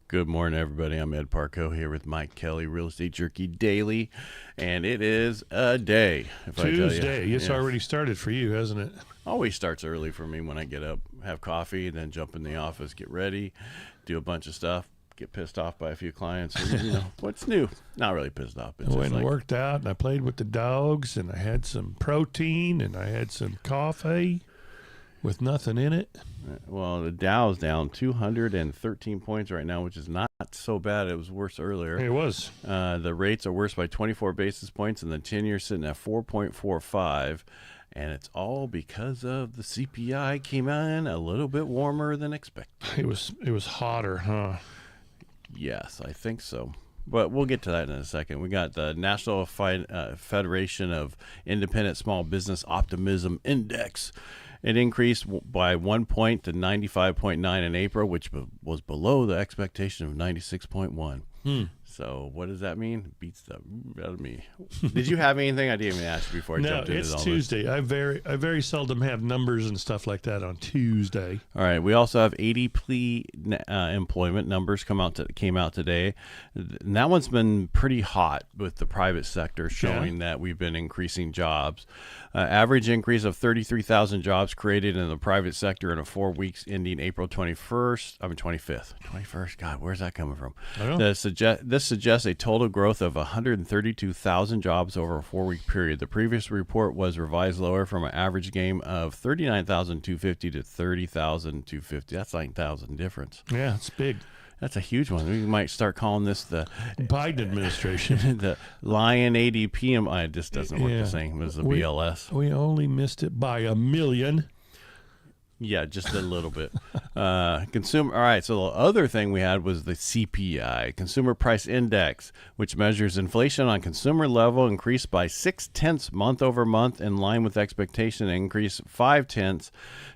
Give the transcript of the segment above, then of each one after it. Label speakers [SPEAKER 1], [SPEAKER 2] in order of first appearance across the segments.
[SPEAKER 1] Good morning, everybody. I'm Ed Parcaut here with Mike Kelly, Real Estate Jerky Daily, and it is a day. If I tell
[SPEAKER 2] Tuesday.
[SPEAKER 1] you,
[SPEAKER 2] It's already started for you, hasn't it?
[SPEAKER 1] always starts early for me when I get up, have coffee, then jump in the office, get ready, do a bunch of stuff, get pissed off by a few clients. And, what's new? Not really pissed off. It's
[SPEAKER 2] I
[SPEAKER 1] just
[SPEAKER 2] went and
[SPEAKER 1] like,
[SPEAKER 2] worked out, and I played with the dogs, and I had some protein, and I had some coffee with nothing in it.
[SPEAKER 1] well, the Dow's down 213 points right now, which is not so bad. It was worse earlier.
[SPEAKER 2] It was.
[SPEAKER 1] The rates are worse by 24 basis points, and the 10-year sitting at 4.45. And it's all because of the CPI came in a little bit warmer than expected.
[SPEAKER 2] It was hotter, huh?
[SPEAKER 1] Yes, I think so. But we'll get to that in a second. We got the National Federation of Independent Small Business Optimism Index. It increased by 1 point to 95.9 in April, which was below the expectation of 96.1. So what does that mean? It beats the out of me. Did you have anything? I didn't even ask you before I jumped into all this.
[SPEAKER 2] No, it's Tuesday. I very seldom have numbers and stuff like that on Tuesday.
[SPEAKER 1] All right. We also have ADP employment numbers came out today. And that one's been pretty hot with the private sector showing that we've been increasing jobs. Average increase of 33,000 jobs created in the private sector in 4 weeks ending April 25th. 21st. God, where's that coming from?
[SPEAKER 2] I don't know.
[SPEAKER 1] This suggests a total growth of 132,000 jobs over a 4-week period. The previous report was revised lower from an average gain of 39,250 to 30,250. That's 9,000 difference.
[SPEAKER 2] Yeah, it's big.
[SPEAKER 1] That's a huge one. We might start calling this the
[SPEAKER 2] Biden administration.
[SPEAKER 1] the Lion ADP. It just doesn't work the same as the BLS.
[SPEAKER 2] We only missed it by 1 million.
[SPEAKER 1] Yeah, just a little bit. Consumer. All right. So the other thing we had was the CPI, Consumer Price Index, which measures inflation on consumer level, increased by 0.6 month over month, in line with expectation. Increase 0.5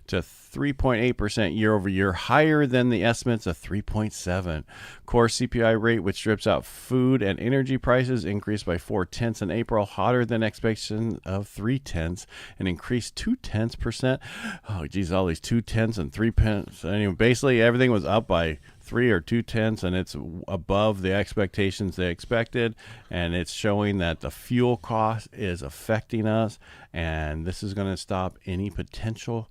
[SPEAKER 1] to 3.8% year over year, higher than the estimates of 3.7. Core CPI rate, which strips out food and energy prices, increased by 0.4 in April, hotter than expectation of 0.3, and increased 0.2%. Oh, geez, all these 0.2 and 0.3. Anyway, basically everything was up by 3 or 0.2, and it's above the expectations they expected, and it's showing that the fuel cost is affecting us, and this is going to stop any potential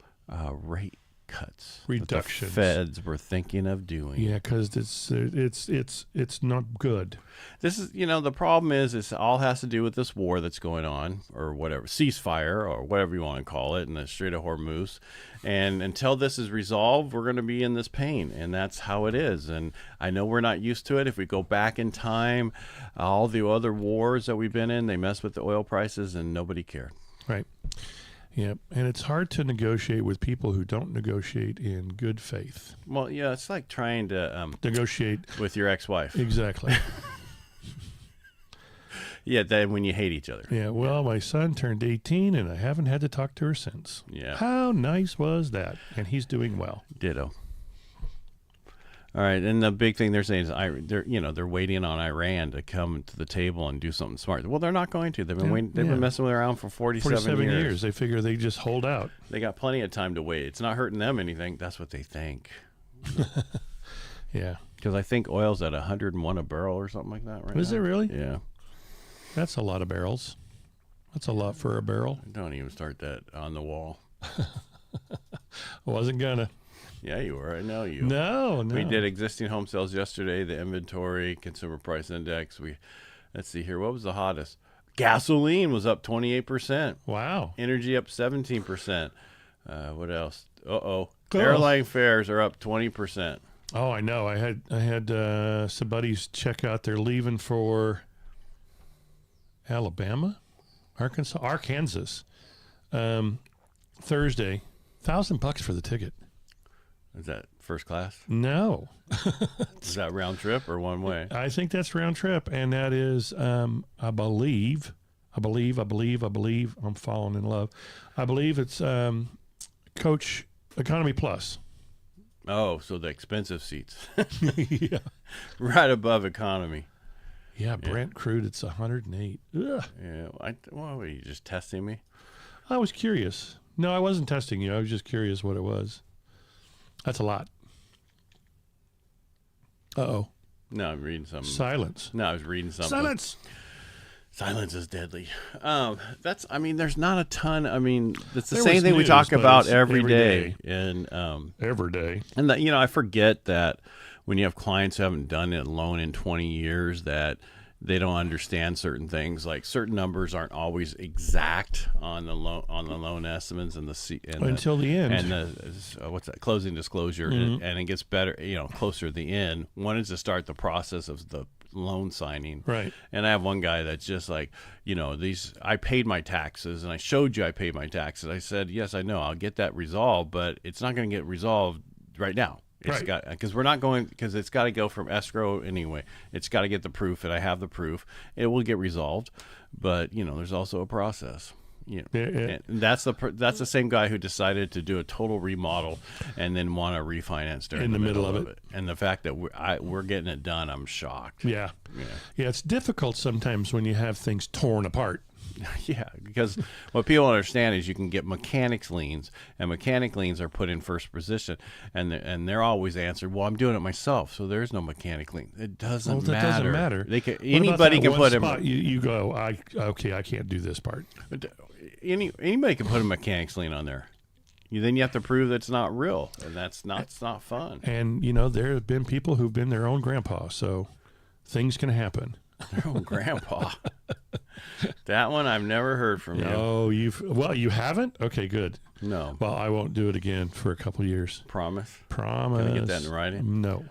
[SPEAKER 1] rate cuts,
[SPEAKER 2] reductions,
[SPEAKER 1] that the feds were thinking of doing.
[SPEAKER 2] Yeah, because it's not good.
[SPEAKER 1] This is, the problem is it all has to do with this war that's going on, or whatever, ceasefire, or whatever you want to call it, in the Strait of Hormuz. And until this is resolved, we're going to be in this pain, and that's how it is. And I know we're not used to it. If we go back in time, all the other wars that we've been in, they mess with the oil prices, and nobody cared.
[SPEAKER 2] Right. Yeah, and it's hard to negotiate with people who don't negotiate in good faith.
[SPEAKER 1] Well, yeah, it's like trying to
[SPEAKER 2] negotiate
[SPEAKER 1] with your ex-wife.
[SPEAKER 2] Exactly.
[SPEAKER 1] Yeah, then when you hate each other.
[SPEAKER 2] Yeah, well, my son turned 18, and I haven't had to talk to her since.
[SPEAKER 1] Yeah.
[SPEAKER 2] How nice was that? And he's doing well.
[SPEAKER 1] Ditto. All right, and the big thing they're saying is they're waiting on Iran to come to the table and do something smart. Well, they're not going to. They've been waiting. They've been messing around for 47 years.
[SPEAKER 2] They figure they just hold out.
[SPEAKER 1] They got plenty of time to wait. It's not hurting them anything. That's what they think.
[SPEAKER 2] Yeah.
[SPEAKER 1] Because I think oil's at 101 a barrel or something like that right now.
[SPEAKER 2] Is it really?
[SPEAKER 1] Yeah.
[SPEAKER 2] That's a lot of barrels. That's a lot for a barrel.
[SPEAKER 1] Don't even start that on the wall.
[SPEAKER 2] I wasn't gonna.
[SPEAKER 1] Yeah, you were. I know you.
[SPEAKER 2] No.
[SPEAKER 1] We did existing home sales yesterday, the inventory, consumer price index. Let's see here. What was the hottest? Gasoline was up 28%.
[SPEAKER 2] Wow.
[SPEAKER 1] Energy up 17%. What else? Airline fares are up 20%.
[SPEAKER 2] Oh, I know. I had some buddies check out. They're leaving for Alabama, Arkansas, Thursday. $1,000 for the ticket.
[SPEAKER 1] Is that first class?
[SPEAKER 2] No.
[SPEAKER 1] Is that round trip or one way?
[SPEAKER 2] I think that's round trip, and that is, I believe, I'm falling in love. I believe it's Coach Economy Plus.
[SPEAKER 1] Oh, so the expensive seats.
[SPEAKER 2] Yeah.
[SPEAKER 1] Right above economy.
[SPEAKER 2] Yeah, Brent crude, it's 108. Ugh.
[SPEAKER 1] Yeah. Were you just testing me?
[SPEAKER 2] I was curious. No, I wasn't testing you. I was just curious what it was. That's a lot. Uh-oh.
[SPEAKER 1] No, I'm reading something.
[SPEAKER 2] Silence.
[SPEAKER 1] No, I was reading something.
[SPEAKER 2] Silence.
[SPEAKER 1] Silence is deadly. There's not a ton. It's the
[SPEAKER 2] There
[SPEAKER 1] same
[SPEAKER 2] was
[SPEAKER 1] thing we
[SPEAKER 2] news,
[SPEAKER 1] talk
[SPEAKER 2] but
[SPEAKER 1] about
[SPEAKER 2] it's
[SPEAKER 1] every
[SPEAKER 2] every
[SPEAKER 1] day.
[SPEAKER 2] day.
[SPEAKER 1] And
[SPEAKER 2] Every day.
[SPEAKER 1] and that, I forget that when you have clients who haven't done a loan in 20 years, that they don't understand certain things. Like certain numbers aren't always exact on the loan estimates and
[SPEAKER 2] Until the end.
[SPEAKER 1] and the what's that, closing disclosure, and it gets better. Closer to the end. One is to start the process of the loan signing.
[SPEAKER 2] Right.
[SPEAKER 1] And I have one guy that's just like, I paid my taxes, and I showed you I paid my taxes. I said, yes, I know, I'll get that resolved, but it's not going to get resolved right now. It's got, because we're not going, because it's got to go from escrow anyway. It's got to get the proof, and I have the proof. It will get resolved, but there's also a process. And that's the same guy who decided to do a total remodel and then want to refinance during
[SPEAKER 2] in the middle of it.
[SPEAKER 1] And the fact that we're getting it done, I'm shocked.
[SPEAKER 2] Yeah. It's difficult sometimes when you have things torn apart.
[SPEAKER 1] Yeah, because what people don't understand is you can get mechanics liens, and mechanic liens are put in first position, and they're always answered, well, I'm doing it myself, so there's no mechanic lien. It doesn't matter.
[SPEAKER 2] Doesn't matter.
[SPEAKER 1] Anybody can put
[SPEAKER 2] spot you go, I can't do this part.
[SPEAKER 1] Anybody can put a mechanics lien on there. Then you have to prove that it's not real, and it's not fun.
[SPEAKER 2] And there have been people who've been their own grandpa, so things can happen.
[SPEAKER 1] Their own grandpa. That one I've never heard from you.
[SPEAKER 2] Oh, you haven't? Okay, good.
[SPEAKER 1] No.
[SPEAKER 2] Well, I won't do it again for a couple years.
[SPEAKER 1] Promise?
[SPEAKER 2] Promise.
[SPEAKER 1] Can I get that in writing?
[SPEAKER 2] No.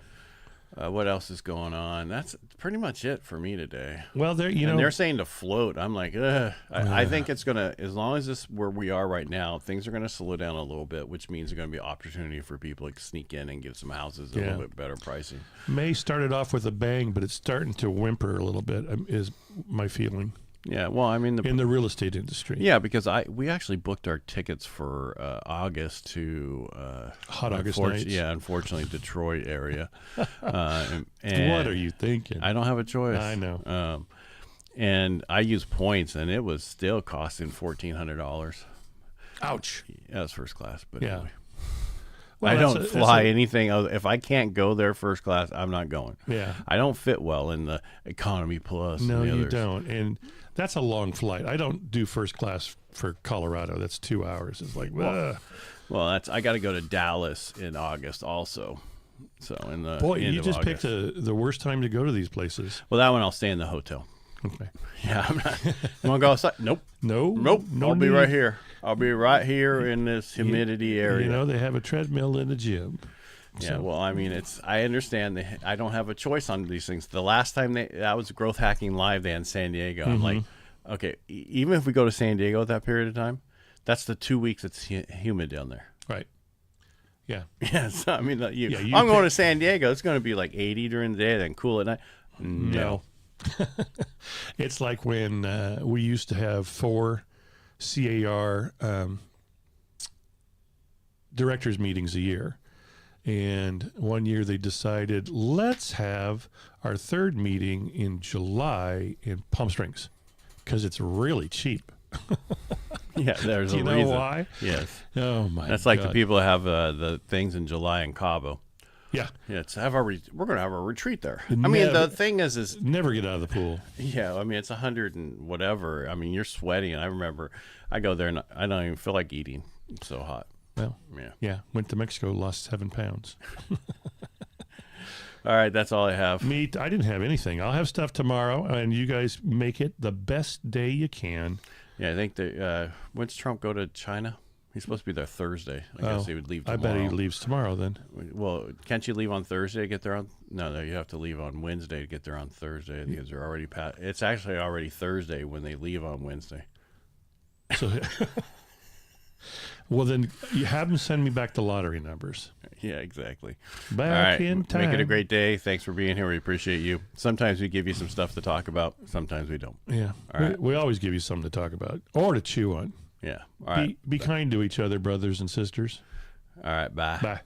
[SPEAKER 1] What else is going on? That's pretty much it for me today.
[SPEAKER 2] Well,
[SPEAKER 1] they're saying to float. I'm like, ugh. I think it's gonna, as long as this where we are right now, things are gonna slow down a little bit, which means there's gonna be opportunity for people to sneak in and get some houses at a little bit better pricing.
[SPEAKER 2] May started off with a bang, but it's starting to whimper a little bit. Is my feeling.
[SPEAKER 1] Yeah, well, in
[SPEAKER 2] the real estate industry.
[SPEAKER 1] Yeah, because we actually booked our tickets for August to
[SPEAKER 2] hot August nights.
[SPEAKER 1] Yeah, unfortunately, Detroit area.
[SPEAKER 2] And what are you thinking?
[SPEAKER 1] I don't have a choice.
[SPEAKER 2] I know.
[SPEAKER 1] And I used points, and it was still costing $1,400.
[SPEAKER 2] Ouch.
[SPEAKER 1] Yeah, it's first class, but
[SPEAKER 2] yeah.
[SPEAKER 1] anyway.
[SPEAKER 2] Well,
[SPEAKER 1] I don't fly anything. If I can't go there first class, I'm not going.
[SPEAKER 2] Yeah.
[SPEAKER 1] I don't fit well in the economy plus.
[SPEAKER 2] No,
[SPEAKER 1] and the
[SPEAKER 2] you
[SPEAKER 1] others.
[SPEAKER 2] don't. And that's a long flight. I don't do first class for Colorado. That's 2 hours. It's like,
[SPEAKER 1] well, I got to go to Dallas in August also. So in the
[SPEAKER 2] boy,
[SPEAKER 1] end
[SPEAKER 2] you
[SPEAKER 1] of
[SPEAKER 2] just
[SPEAKER 1] August.
[SPEAKER 2] picked the worst time to go to these places.
[SPEAKER 1] Well, that one I'll stay in the hotel.
[SPEAKER 2] Okay.
[SPEAKER 1] Yeah, I'm not. I'm gonna go outside. Nope.
[SPEAKER 2] No.
[SPEAKER 1] I'll be right here. I'll be right here in this humidity area.
[SPEAKER 2] They have a treadmill in the gym.
[SPEAKER 1] Yeah,
[SPEAKER 2] So-
[SPEAKER 1] well, I understand. I don't have a choice on these things. The last time that was Growth Hacking Live day in San Diego. I'm like, okay, even if we go to San Diego at that period of time, that's the 2 weeks it's humid down there.
[SPEAKER 2] Right. Yeah.
[SPEAKER 1] Yes, I'm
[SPEAKER 2] you
[SPEAKER 1] going to San Diego. It's going to be like 80 during the day, then cool at night. No.
[SPEAKER 2] It's like when we used to have 4 CAR directors meetings a year. And one year they decided, let's have our 3rd meeting in July in Palm Springs because it's really cheap.
[SPEAKER 1] Yeah, there's
[SPEAKER 2] Do
[SPEAKER 1] a
[SPEAKER 2] you
[SPEAKER 1] reason.
[SPEAKER 2] know why?
[SPEAKER 1] Yes.
[SPEAKER 2] Oh, my God.
[SPEAKER 1] That's like the people that have the things in July in Cabo.
[SPEAKER 2] Yeah.
[SPEAKER 1] Yeah, we're going to have a retreat there.
[SPEAKER 2] Never-
[SPEAKER 1] the thing is
[SPEAKER 2] Never get out of the pool.
[SPEAKER 1] yeah, it's 100 and whatever. You're sweating. I remember I go there and I don't even feel like eating. It's so hot.
[SPEAKER 2] Well, yeah. Went to Mexico, lost 7 pounds.
[SPEAKER 1] All right, that's all I have.
[SPEAKER 2] I didn't have anything. I'll have stuff tomorrow, and you guys make it the best day you can.
[SPEAKER 1] Yeah, I think when's Trump go to China? He's supposed to be there Thursday. I guess he would leave tomorrow.
[SPEAKER 2] I bet he leaves tomorrow then.
[SPEAKER 1] Well, can't you leave on Thursday to get there on? No, you have to leave on Wednesday to get there on Thursday because they're already it's actually already Thursday when they leave on Wednesday.
[SPEAKER 2] So, well, then you have them send me back the lottery numbers.
[SPEAKER 1] Yeah, exactly.
[SPEAKER 2] Back in time.
[SPEAKER 1] Make it a great day. Thanks for being here. We appreciate you. Sometimes we give you some stuff to talk about. Sometimes we don't.
[SPEAKER 2] Yeah.
[SPEAKER 1] All right.
[SPEAKER 2] We always give you something to talk about or to chew on.
[SPEAKER 1] Yeah. All right.
[SPEAKER 2] Be kind to each other, brothers and sisters.
[SPEAKER 1] All right. Bye.
[SPEAKER 2] Bye.